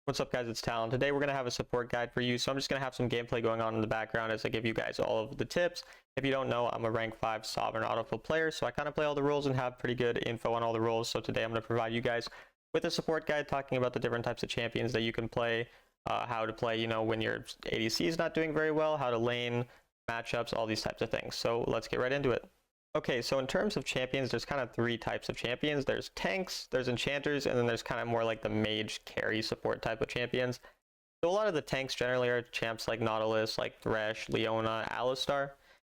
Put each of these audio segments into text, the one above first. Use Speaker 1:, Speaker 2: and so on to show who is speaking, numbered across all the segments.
Speaker 1: What's up guys, it's Talon. Today we're going to have a support guide for you, so I'm just going to have some gameplay going on in the background as I give you guys all of the tips. If you don't know, I'm a rank 5 sovereign autofill player, so I kind of play all the roles and have pretty good info on all the roles. So today I'm going to provide you guys with a support guide talking about the different types of champions that you can play, how to play, when your ADC is not doing very well, how to lane, matchups, all these types of things. So let's get right into it. Okay, so in terms of champions, there's kind of 3 types of champions. There's tanks, there's enchanters, and then there's kind of more like the mage carry support type of champions. So a lot of the tanks generally are champs like Nautilus, like Thresh, Leona, Alistar.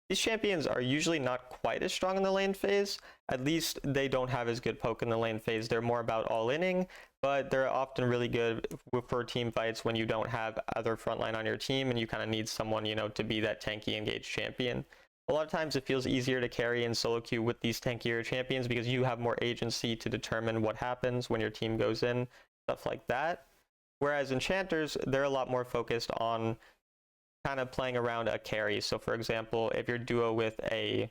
Speaker 1: These champions are usually not quite as strong in the lane phase. At least they don't have as good poke in the lane phase. They're more about all-inning, but they're often really good for team fights when you don't have other frontline on your team and you kind of need someone, to be that tanky engaged champion. A lot of times it feels easier to carry in solo queue with these tankier champions because you have more agency to determine what happens when your team goes in, stuff like that. Whereas enchanters, they're a lot more focused on kind of playing around a carry. So for example, if you're duo with a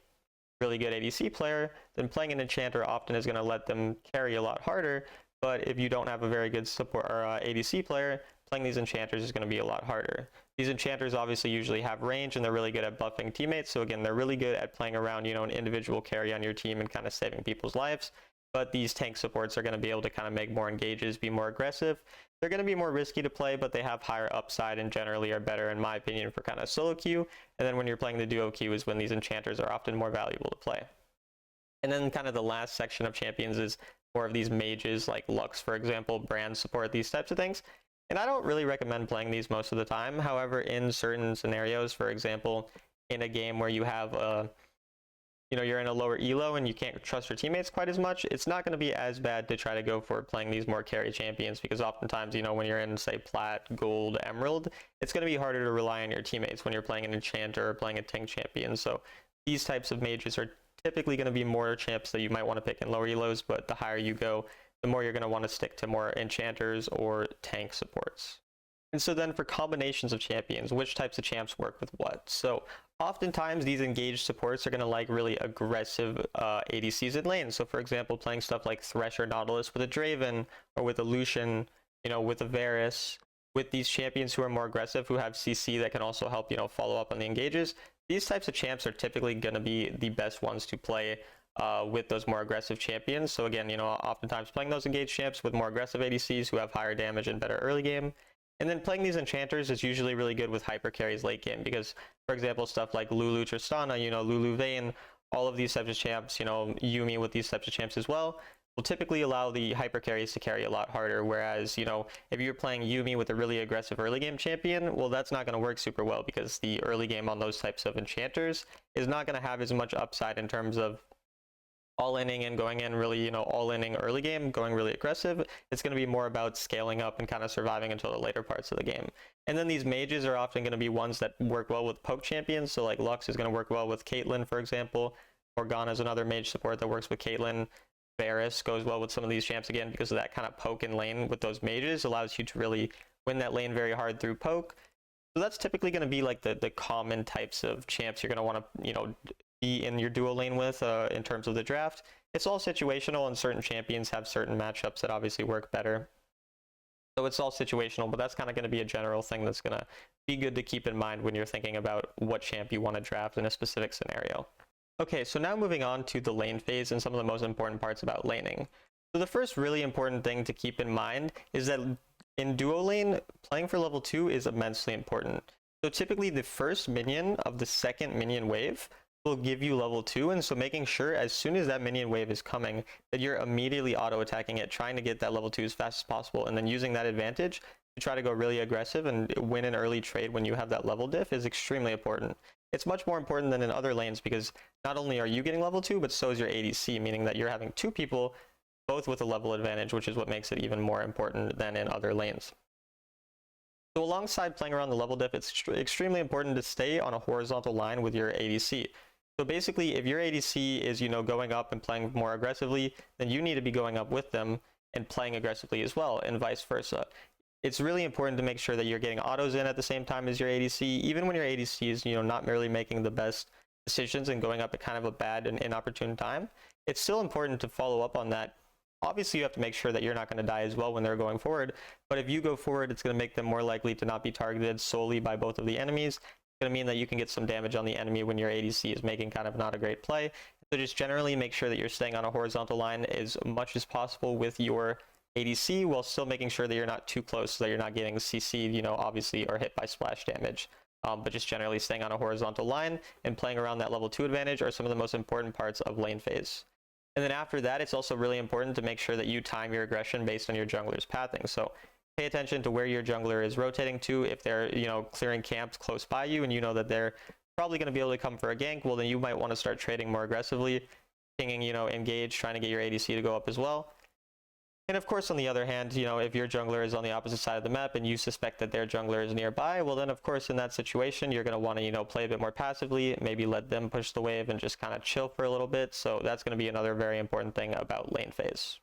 Speaker 1: really good ADC player, then playing an enchanter often is going to let them carry a lot harder. But if you don't have a very good support or ADC player, playing these enchanters is going to be a lot harder. These enchanters obviously usually have range and they're really good at buffing teammates. So again, they're really good at playing around, an individual carry on your team and kind of saving people's lives. But these tank supports are going to be able to kind of make more engages, be more aggressive. They're going to be more risky to play, but they have higher upside and generally are better, in my opinion, for kind of solo queue. And then when you're playing the duo queue is when these enchanters are often more valuable to play. And then kind of the last section of champions is more of these mages like Lux, for example, brand support, these types of things. And I don't really recommend playing these most of the time. However, in certain scenarios, for example, in a game where you have you're in a lower elo and you can't trust your teammates quite as much, it's not going to be as bad to try to go for playing these more carry champions because oftentimes, when you're in, say, plat, gold, emerald, it's going to be harder to rely on your teammates when you're playing an enchanter or playing a tank champion. So these types of mages are typically going to be more champs that you might want to pick in lower elos, but the higher you go, the more you're going to want to stick to more enchanters or tank supports. And so then for combinations of champions, which types of champs work with what? So oftentimes these engaged supports are going to like really aggressive ADCs in lane. So for example, playing stuff like Thresh or Nautilus with a Draven or with a Lucian, with a Varus, with these champions who are more aggressive, who have CC that can also help, follow up on the engages. These types of champs are typically going to be the best ones to play with those more aggressive champions. So again, oftentimes playing those engaged champs with more aggressive ADCs who have higher damage and better early game. And then playing these enchanters is usually really good with hyper carries late game because, for example, stuff like Lulu Tristana, Lulu Vayne, all of these types of champs, Yuumi with these types of champs as well, will typically allow the hyper carries to carry a lot harder. Whereas, if you're playing Yuumi with a really aggressive early game champion, well, that's not going to work super well because the early game on those types of enchanters is not going to have as much upside in terms of all-inning and going in really, all-inning early game, going really aggressive. It's going to be more about scaling up and kind of surviving until the later parts of the game. And then these mages are often going to be ones that work well with poke champions. So like Lux is going to work well with Caitlyn, for example. Morgana is another mage support that works with Caitlyn. Varus goes well with some of these champs again because of that kind of poke in lane with those mages, allows you to really win that lane very hard through poke. So that's typically going to be like the common types of champs you're going to want to, be in your duo lane with in terms of the draft. It's all situational and certain champions have certain matchups that obviously work better. So it's all situational, but that's kind of going to be a general thing that's going to be good to keep in mind when you're thinking about what champ you want to draft in a specific scenario. Okay, so now moving on to the lane phase and some of the most important parts about laning. So the first really important thing to keep in mind is that in duo lane, playing for level 2 is immensely important. So typically the first minion of the second minion wave will give you level 2, and so making sure as soon as that minion wave is coming that you're immediately auto attacking it, trying to get that level 2 as fast as possible, and then using that advantage to try to go really aggressive and win an early trade when you have that level diff is extremely important. It's much more important than in other lanes because not only are you getting level 2, but so is your ADC, meaning that you're having 2 people both with a level advantage, which is what makes it even more important than in other lanes. So alongside playing around the level diff, it's extremely important to stay on a horizontal line with your ADC. So basically, if your ADC is, going up and playing more aggressively, then you need to be going up with them and playing aggressively as well, and vice versa. It's really important to make sure that you're getting autos in at the same time as your ADC, even when your ADC is, not merely making the best decisions and going up at kind of a bad and inopportune time. It's still important to follow up on that Obviously, you have to make sure that you're not going to die as well when they're going forward, but if you go forward, it's going to make them more likely to not be targeted solely by both of the enemies. It's going to mean that you can get some damage on the enemy when your ADC is making kind of not a great play. So just generally make sure that you're staying on a horizontal line as much as possible with your ADC while still making sure that you're not too close so that you're not getting CC'd, you know, obviously, or hit by splash damage. But just generally staying on a horizontal line and playing around that level 2 advantage are some of the most important parts of lane phase. And then after that, it's also really important to make sure that you time your aggression based on your jungler's pathing. So pay attention to where your jungler is rotating to. If they're, you know, clearing camps close by you and you know that they're probably going to be able to come for a gank, well, then you might want to start trading more aggressively, pinging, you know, engage, trying to get your ADC to go up as well. And of course, on the other hand, you know, if your jungler is on the opposite side of the map and you suspect that their jungler is nearby, well then of course in that situation, you're going to want to, you know, play a bit more passively, maybe let them push the wave and just kind of chill for a little bit. So that's going to be another very important thing about lane phase.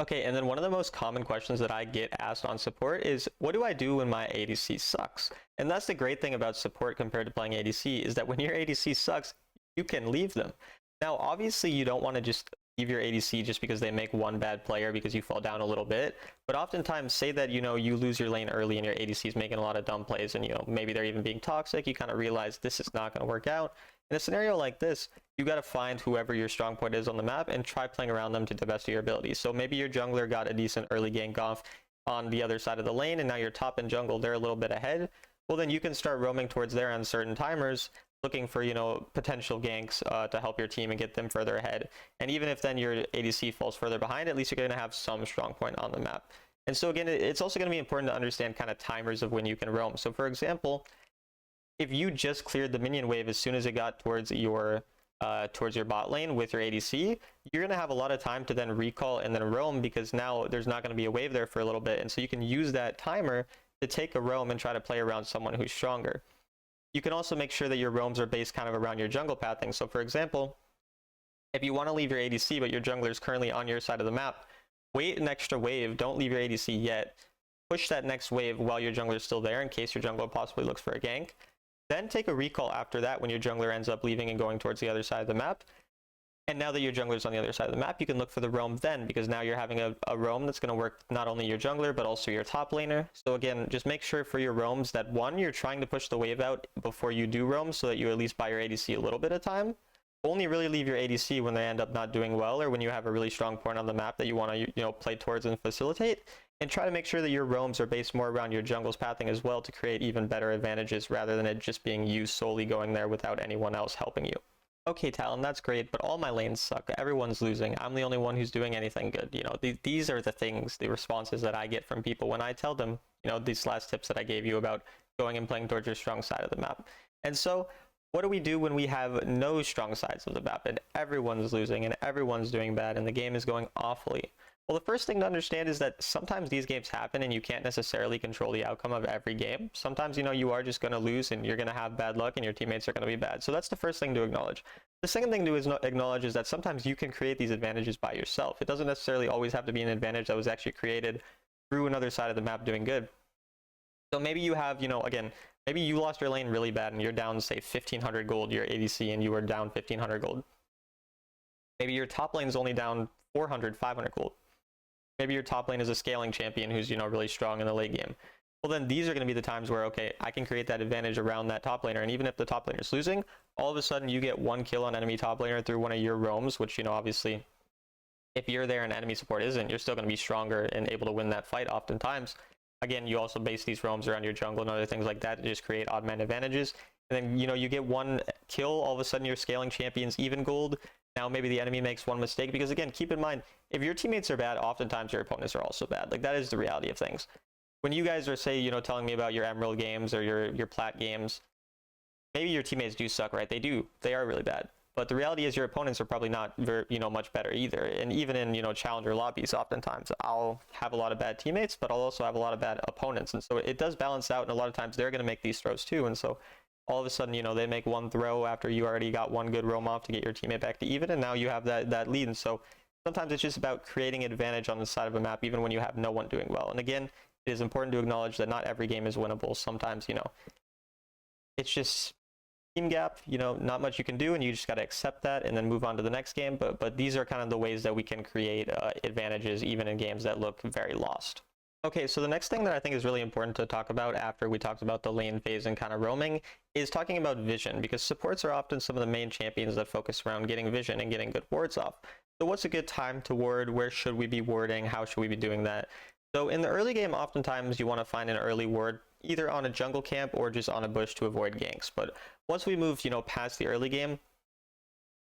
Speaker 1: Okay, and then one of the most common questions that I get asked on support is, what do I do when my ADC sucks? And that's the great thing about support compared to playing ADC, is that when your ADC sucks, you can leave them. Now, obviously, you don't want to just leave your ADC just because they make one bad player because you fall down a little bit, but oftentimes say that, you know, you lose your lane early and your ADC is making a lot of dumb plays and, you know, maybe they're even being toxic. You kind of realize this is not going to work out. In a scenario like this, you got to find whoever your strong point is on the map and try playing around them to the best of your ability. So maybe your jungler got a decent early gank off on the other side of the lane and now your top and jungle, they're a little bit ahead. Well, then you can start roaming towards there on certain timers, looking for, you know, potential ganks to help your team and get them further ahead. And even if then your ADC falls further behind, at least you're going to have some strong point on the map. And so again, it's also going to be important to understand kind of timers of when you can roam. So for example, if you just cleared the minion wave as soon as it got towards your bot lane with your ADC, you're going to have a lot of time to then recall and then roam, because now there's not going to be a wave there for a little bit. And so you can use that timer to take a roam and try to play around someone who's stronger. You can also make sure that your roams are based kind of around your jungle pathing. So for example, if you want to leave your ADC but your jungler is currently on your side of the map, wait an extra wave, don't leave your ADC yet, push that next wave while your jungler is still there in case your jungler possibly looks for a gank, then take a recall after that when your jungler ends up leaving and going towards the other side of the map. And now that your jungler is on the other side of the map, you can look for the roam then, because now you're having a roam that's going to work not only your jungler, but also your top laner. So again, just make sure for your roams that, one, you're trying to push the wave out before you do roam so that you at least buy your ADC a little bit of time. Only really leave your ADC when they end up not doing well, or when you have a really strong point on the map that you want to, you know, play towards and facilitate. And try to make sure that your roams are based more around your jungle's pathing as well to create even better advantages, rather than it just being you solely going there without anyone else helping you. Okay, Talon, that's great, but all my lanes suck. Everyone's losing. I'm the only one who's doing anything good. You know, these are the things, the responses that I get from people when I tell them, you know, these last tips that I gave you about going and playing towards your strong side of the map. And so, what do we do when we have no strong sides of the map and everyone's losing and everyone's doing bad and the game is going awfully? Well, the first thing to understand is that sometimes these games happen and you can't necessarily control the outcome of every game. Sometimes, you know, you are just going to lose and you're going to have bad luck and your teammates are going to be bad. So that's the first thing to acknowledge. The second thing to acknowledge is that sometimes you can create these advantages by yourself. It doesn't necessarily always have to be an advantage that was actually created through another side of the map doing good. So maybe you have, you know, again, maybe you lost your lane really bad and you're down, say, 1,500 gold, your ADC, and you were down 1,500 gold. Maybe your top lane is only down 400, 500 gold. Maybe your top lane is a scaling champion who's, you know, really strong in the late game. Well, then these are going to be the times where, okay, I can create that advantage around that top laner. And even if the top laner is losing, all of a sudden you get one kill on enemy top laner through one of your roams, which, you know, obviously, if you're there and enemy support isn't, you're still going to be stronger and able to win that fight oftentimes. Again, you also base these roams around your jungle and other things like that to just create odd man advantages. And then, you know, you get one kill, all of a sudden you're scaling champions even gold. Now maybe the enemy makes one mistake, because again, keep in mind, if your teammates are bad, oftentimes your opponents are also bad. Like, that is the reality of things. When you guys are, say, you know, telling me about your Emerald games or your Plat games, maybe your teammates do suck, right? They do. They are really bad. But the reality is your opponents are probably not very, you know, much better either. And even in, you know, challenger lobbies, oftentimes I'll have a lot of bad teammates, but I'll also have a lot of bad opponents. And so it does balance out, and a lot of times they're going to make these throws too. And so all of a sudden, you know, they make one throw after you already got one good roam off to get your teammate back to even, and now you have that lead. And so sometimes it's just about creating advantage on the side of a map, even when you have no one doing well. And again, it is important to acknowledge that not every game is winnable. Sometimes, you know, it's just team gap, you know, not much you can do, and you just got to accept that and then move on to the next game. But these are kind of the ways that we can create advantages even in games that look very lost. Okay, so the next thing that I think is really important to talk about after we talked about the lane phase and kind of roaming is talking about vision, because supports are often some of the main champions that focus around getting vision and getting good wards off. So what's a good time to ward? Where should we be warding? How should we be doing that? So in the early game, oftentimes you want to find an early ward either on a jungle camp or just on a bush to avoid ganks. But once we move, you know, past the early game,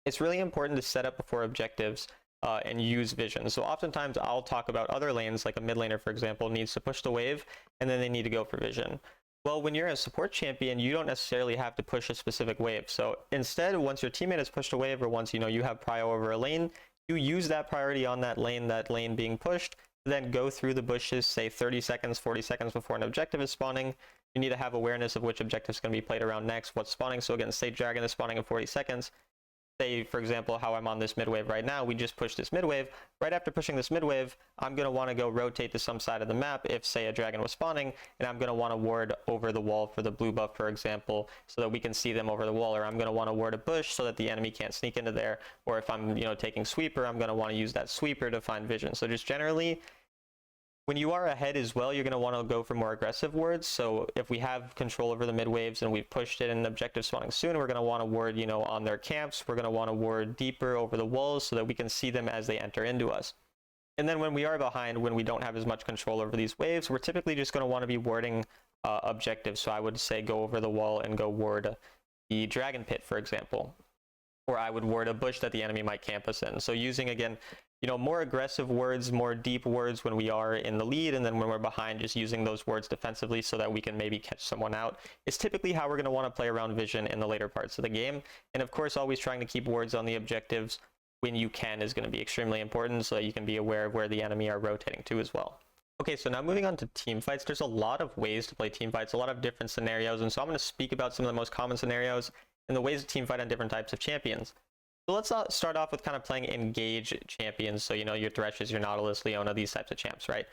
Speaker 1: it's really important to set up before objectives and use vision. So oftentimes I'll talk about other lanes, like a mid laner, for example, needs to push the wave and then they need to go for vision. Well, when you're a support champion, you don't necessarily have to push a specific wave. So instead, once your teammate has pushed a wave, or once you know you have prio over a lane, you use that priority on that lane being pushed, then go through the bushes, say 30 seconds, 40 seconds before an objective is spawning. You need to have awareness of which objective is going to be played around next, what's spawning. So again, say Dragon is spawning in 40 seconds. Say, for example, how I'm on this mid wave right now, we just pushed this mid wave. Right after pushing this mid wave, I'm going to want to go rotate to some side of the map if, say, a dragon was spawning, and I'm going to want to ward over the wall for the blue buff, for example, so that we can see them over the wall, or I'm going to want to ward a bush so that the enemy can't sneak into there, or if I'm, you know, taking sweeper, I'm going to want to use that sweeper to find vision. So just generally, when you are ahead as well, you're going to want to go for more aggressive wards. So if we have control over the mid waves and we've pushed it and objective spawning soon, we're going to want to ward, you know, on their camps. We're going to want to ward deeper over the walls so that we can see them as they enter into us. And then when we are behind, when we don't have as much control over these waves, we're typically just going to want to be warding objectives. So I would say go over the wall and go ward the dragon pit, for example. Or I would ward a bush that the enemy might camp us in. So using, again, you know, more aggressive words, more deep words when we are in the lead, and then when we're behind, just using those words defensively so that we can maybe catch someone out is typically how we're going to want to play around vision in the later parts of the game. And of course, always trying to keep words on the objectives when you can is going to be extremely important so that you can be aware of where the enemy are rotating to as well. Okay, so now moving on to team fights, there's a lot of ways to play team fights, a lot of different scenarios, and so I'm going to speak about some of the most common scenarios and the ways to team fight on different types of champions. So let's start off with kind of playing engage champions. So, you know, your Threshes, your Nautilus, Leona, these types of champs, right?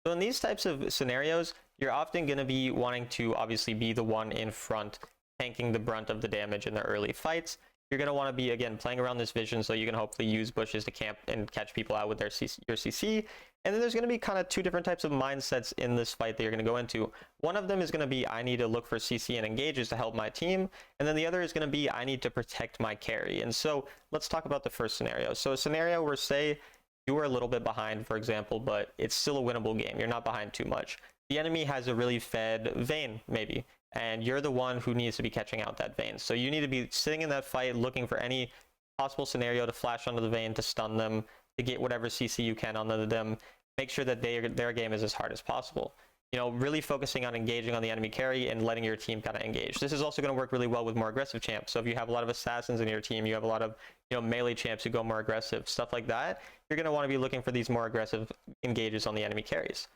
Speaker 1: So in these types of scenarios, you're often going to be wanting to obviously be the one in front, tanking the brunt of the damage in the early fights. You're going to want to be, again, playing around this vision so you can hopefully use bushes to camp and catch people out with their your CC. And then there's going to be kind of two different types of mindsets in this fight that you're going to go into. One of them is going to be, I need to look for CC and engages to help my team. And then the other is going to be, I need to protect my carry. And so let's talk about the first scenario. So a scenario where, say, you are a little bit behind, for example, but it's still a winnable game. You're not behind too much. The enemy has a really fed Vayne, maybe, and you're the one who needs to be catching out that Vayne. So you need to be sitting in that fight looking for any possible scenario to flash onto the Vayne, to stun them, to get whatever CC you can onto them, make sure that their game is as hard as possible. You know, really focusing on engaging on the enemy carry and letting your team kind of engage. This is also going to work really well with more aggressive champs. So if you have a lot of assassins in your team, you have a lot of, you know, melee champs who go more aggressive, stuff like that, you're going to want to be looking for these more aggressive engages on the enemy carries.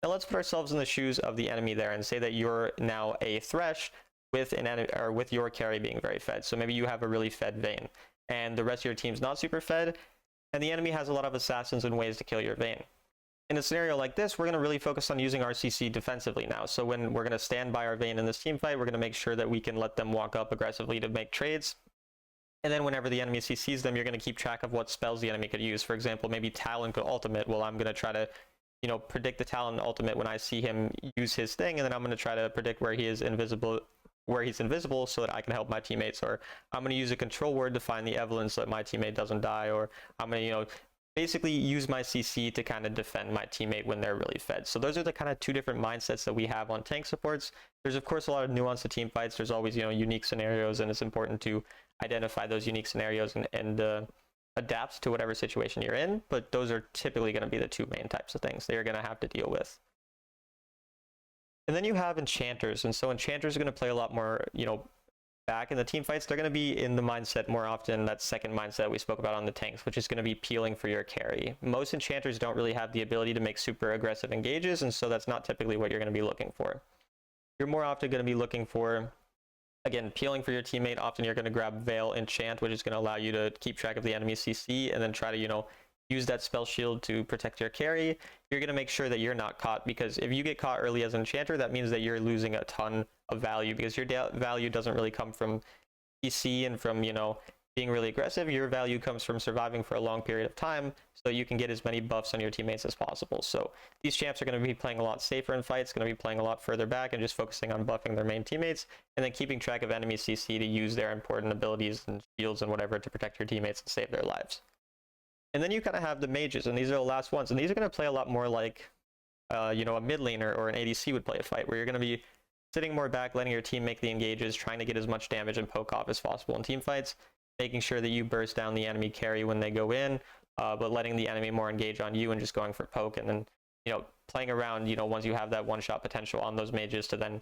Speaker 1: Now let's put ourselves in the shoes of the enemy there and say that you're now a Thresh with an enemy, or with your carry being very fed. So maybe you have a really fed Vayne and the rest of your team's not super fed, and the enemy has a lot of assassins and ways to kill your Vayne. In a scenario like this, we're going to really focus on using our CC defensively now. So when we're going to stand by our Vayne in this team fight, we're going to make sure that we can let them walk up aggressively to make trades. And then whenever the enemy CCs them, you're going to keep track of what spells the enemy could use. For example, maybe Talon could ultimate. Well, I'm going to try to, you know, predict the Talon ultimate when I see him use his thing, and then I'm going to try to predict where he is invisible, so that I can help my teammates. Or I'm going to use a control word to find the Evelyn so that my teammate doesn't die. Or I'm going to, you know, basically use my CC to kind of defend my teammate when they're really fed. So those are the kind of two different mindsets that we have on tank supports. There's of course a lot of nuance to team fights. There's always, you know, unique scenarios, and it's important to identify those unique scenarios and adapt to whatever situation you're in. But those are typically going to be the two main types of things that you're going to have to deal with. And then you have enchanters, and so enchanters are going to play a lot more, you know, back in the team fights. They're going to be in the mindset more often, that second mindset we spoke about on the tanks, which is going to be peeling for your carry. Most enchanters don't really have the ability to make super aggressive engages, and so that's not typically what you're going to be looking for. You're more often going to be looking for, again, peeling for your teammate. Often you're going to grab Veil Enchant, which is going to allow you to keep track of the enemy CC and then try to, you know, use that spell shield to protect your carry. You're going to make sure that you're not caught, because if you get caught early as an enchanter, that means that you're losing a ton of value, because your value doesn't really come from PC and from, you know, being really aggressive. Your value comes from surviving for a long period of time so you can get as many buffs on your teammates as possible. So these champs are going to be playing a lot safer in fights, going to be playing a lot further back and just focusing on buffing their main teammates and then keeping track of enemy CC to use their important abilities and shields and whatever to protect your teammates and save their lives. And then you kind of have the mages, and these are the last ones, and these are going to play a lot more like you know, a mid laner or an ADC would play a fight, where you're going to be sitting more back, letting your team make the engages, trying to get as much damage and poke off as possible in team fights, making sure that you burst down the enemy carry when they go in, but letting the enemy more engage on you and just going for poke, and then, you know, playing around, you know, once you have that one-shot potential on those mages to then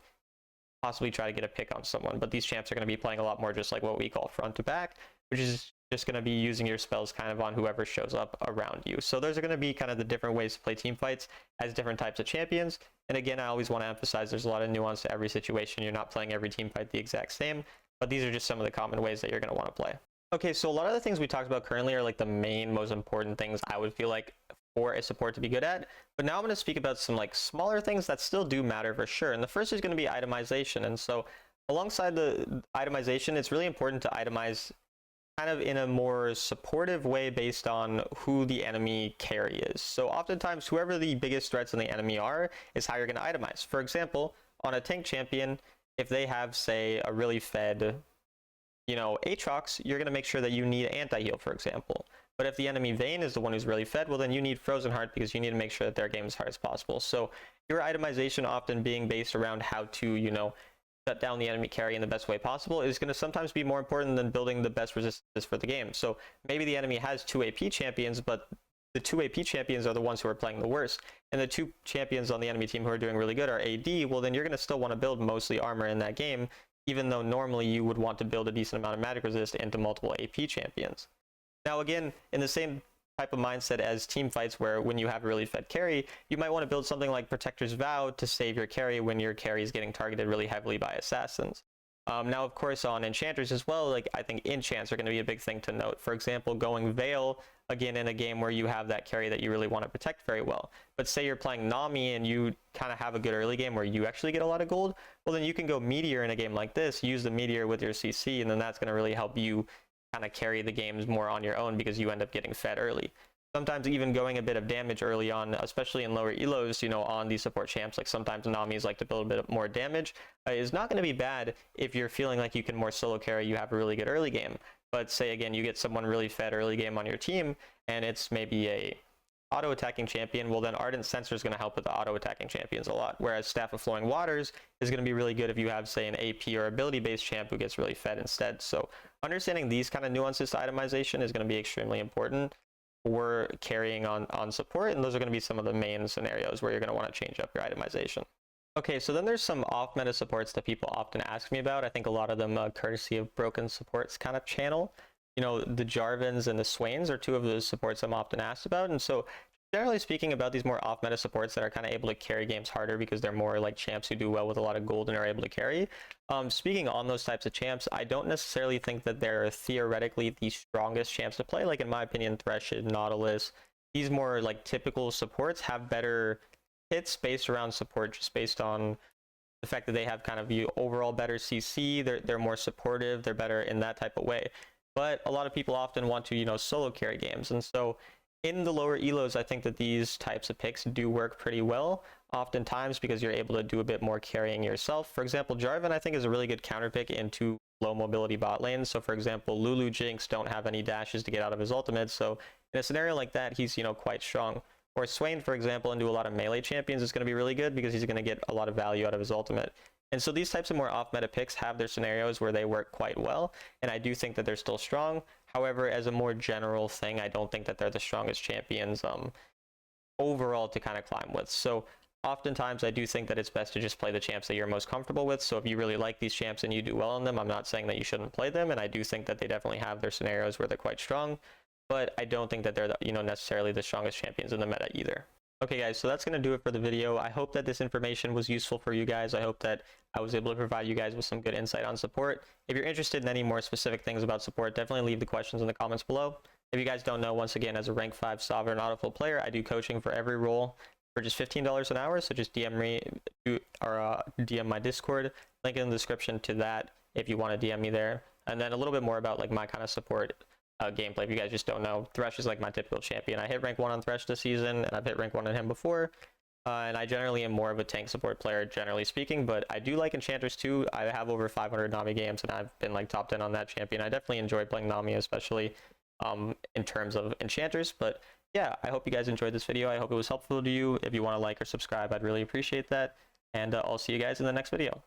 Speaker 1: possibly try to get a pick on someone. But these champs are going to be playing a lot more just like what we call front to back, which is just going to be using your spells kind of on whoever shows up around you. So those are going to be kind of the different ways to play team fights as different types of champions. And again, I always want to emphasize there's a lot of nuance to every situation. You're not playing every team fight the exact same, but these are just some of the common ways that you're going to want to play. Okay, so a lot of the things we talked about currently are like the main, most important things I would feel like for a support to be good at. But now I'm going to speak about some like smaller things that still do matter for sure. And the first is going to be itemization. And so alongside the itemization, it's really important to itemize kind of in a more supportive way based on who the enemy carry is. So oftentimes, whoever the biggest threats in the enemy are is how you're going to itemize. For example, on a tank champion, if they have, say, a really fed, you know, Aatrox, you're going to make sure that you need anti-heal, for example. But if the enemy Vayne is the one who's really fed, well, then you need Frozen Heart because you need to make sure that their game is hard as possible. So your itemization often being based around how to, you know, shut down the enemy carry in the best way possible is going to sometimes be more important than building the best resistances for the game. So maybe the enemy has 2 AP champions, but the 2 AP champions are the ones who are playing the worst. And the 2 champions on the enemy team who are doing really good are AD. Well, then you're going to still want to build mostly armor in that game, even though normally you would want to build a decent amount of magic resist into multiple AP champions. Now, again, in the same type of mindset as team fights, where when you have a really fed carry, you might want to build something like Protector's Vow to save your carry when your carry is getting targeted really heavily by assassins. Now, of course, on enchanters as well, like I think enchants are going to be a big thing to note. For example, going Veil, again, in a game where you have that carry that you really want to protect very well. But say you're playing Nami and you kind of have a good early game where you actually get a lot of gold, well, then you can go Meteor in a game like this, use the Meteor with your CC, and then that's going to really help you kind of carry the games more on your own because you end up getting fed early. Sometimes even going a bit of damage early on, especially in lower elos, you know, on these support champs, like sometimes Namis like to build a bit more damage, is not going to be bad if you're feeling like you can more solo carry, you have a really good early game. But say again, you get someone really fed early game on your team, and it's maybe a auto-attacking champion, well then Ardent Sensor is going to help with the auto-attacking champions a lot, whereas Staff of Flowing Waters is going to be really good if you have, say, an AP or ability-based champ who gets really fed instead. So understanding these kind of nuances to itemization is going to be extremely important for carrying on support, and those are going to be some of the main scenarios where you're going to want to change up your itemization. Okay, so then there's some off-meta supports that people often ask me about. I think a lot of them courtesy of Broken Supports kind of channel. You know, the Jarvans and the Swains are 2 of those supports I'm often asked about. And so generally speaking about these more off-meta supports that are kind of able to carry games harder because they're more like champs who do well with a lot of gold and are able to carry. Speaking on those types of champs, I don't necessarily think that they're theoretically the strongest champs to play. Like in my opinion, Thresh, Nautilus, these more like typical supports have better hits based around support just based on the fact that they have kind of overall better CC, they're more supportive, they're better in that type of way. But a lot of people often want to, you know, solo carry games. And so in the lower elos, I think that these types of picks do work pretty well, oftentimes because you're able to do a bit more carrying yourself. For example, Jarvan, I think, is a really good counter pick into low mobility bot lanes. So for example, Lulu Jinx don't have any dashes to get out of his ultimate. So in a scenario like that, he's, you know, quite strong. Or Swain, for example, into a lot of melee champions is going to be really good because he's going to get a lot of value out of his ultimate. And so these types of more off-meta picks have their scenarios where they work quite well, and I do think that they're still strong. However, as a more general thing, I don't think that they're the strongest champions overall to kind of climb with. So oftentimes I do think that it's best to just play the champs that you're most comfortable with. So if you really like these champs and you do well on them, I'm not saying that you shouldn't play them, and I do think that they definitely have their scenarios where they're quite strong, but I don't think that they're the, you know, necessarily the strongest champions in the meta either. Okay guys, so that's going to do it for the video. I hope that this information was useful for you guys. I hope that I was able to provide you guys with some good insight on support. If you're interested in any more specific things about support, definitely leave the questions in the comments below. If you guys don't know, once again, as a rank 5 Sovereign Autofill player, I do coaching for every role for just $15 an hour. So just DM me or DM my Discord. Link in the description to that if you want to DM me there. And then a little bit more about like my kind of support gameplay. If you guys just don't know, Thresh is like my typical champion. I hit rank 1 on Thresh this season, and I've hit rank 1 on him before. And I generally am more of a tank support player, generally speaking, but I do like Enchanters too. I have over 500 Nami games, and I've been like top 10 on that champion. I definitely enjoy playing Nami, especially in terms of Enchanters. But yeah, I hope you guys enjoyed this video. I hope it was helpful to you. If you want to like or subscribe, I'd really appreciate that. And I'll see you guys in the next video.